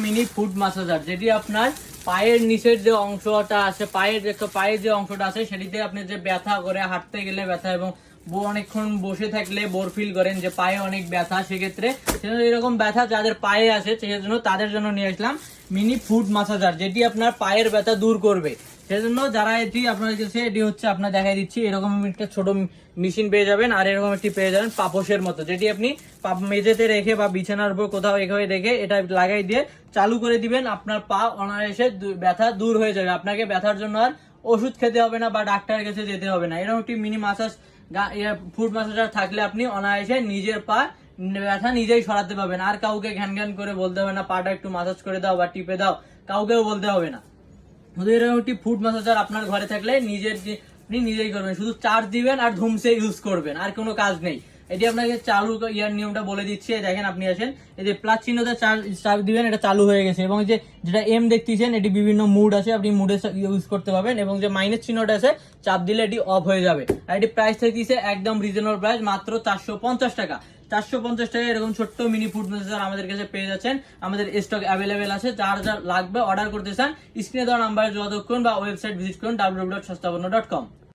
Mini foot মাসাজার, যেটি আপনার পায়ের নিচের যে অংশটা আছে, পায়ের যে অংশটা আছে সেটিতে আপনি যে ব্যথা করে হাঁটতে গেলে ব্যথা এবং অনেকক্ষণ বসে থাকলে বোর ফিল করেন যে পায়ে অনেক ব্যথা, সেক্ষেত্রে এরকম ব্যথা যাদের পায়ে আছে সেজন্য তাদের জন্য নিয়ে আসলাম মিনি ফুট মাসাজার, যেটি আপনার পায়ের ব্যথা দূর করবে। সেজন্য যারা এটি আপনার কাছে, এটি হচ্ছে আপনার দেখাই দিচ্ছি, এরকম একটা ছোট মেশিন পেয়ে যাবেন, আর এরকম একটি পেয়ে যাবেন পাপোশের মতো, যেটি আপনি মেঝেতে রেখে বা বিছানার উপর কোথাও এভাবে রেখে এটা লাগাই দিয়ে চালু করে দিবেন, আপনার পা অনায়াসে ব্যথা দূর হয়ে যাবে। আপনাকে ব্যথার জন্য আর ওষুধ খেতে হবে না বা ডাক্তারের কাছে যেতে হবে না। এরকম একটি মিনি মাসাজ ফুট মাসাজার থাকলে আপনি অনায়াসে নিজের পা ব্যথা নিজেই সরাতে পারবেন, আর কাউকে ঘ্যান ঘ্যান করে বলতে হবে না পাটা একটু মাসাজ করে দাও বা টিপে দাও, কাউকেও বলতে হবে না। শুধু এরকম একটি ফুট মাসাজার আপনার ঘরে থাকলে আপনি নিজেই করবেন, শুধু চার্জ দিবেন আর ধুমসে ইউজ করবেন, আর কোনো কাজ নেই। এটি আপনাকে চালু ইয়ার নিয়মটা বলে দিচ্ছি, দেখেন আপনি আসেন, এই যে প্লাস চিহ্নতে চার্জ দিবেন, এটা চালু হয়ে গেছে, এবং যেটা এম দেখতেছেন এটি বিভিন্ন মুড আছে, আপনি মুডে ইউজ করতে পারবেন, এবং যে মাইনাস চিহ্নটা আছে চাপ দিলে এটি অফ হয়ে যাবে। আর এটি প্রাইস থাকতেছে একদম রিজনেবল প্রাইস, মাত্র 450 টাকা। 450 টাকা এরকম ছোট্ট মিনি ফুড মাসাজার আমাদের কাছে পেয়ে যাচ্ছেন। আমাদের স্টক অ্যাভেলেবেল আছে, যার যার লাগবে অর্ডার করতে চান স্ক্রিনে দেওয়া নাম্বারে যোগাযোগ করুন বা ওয়েবসাইট ভিজিট করুন www.sastapanna.com।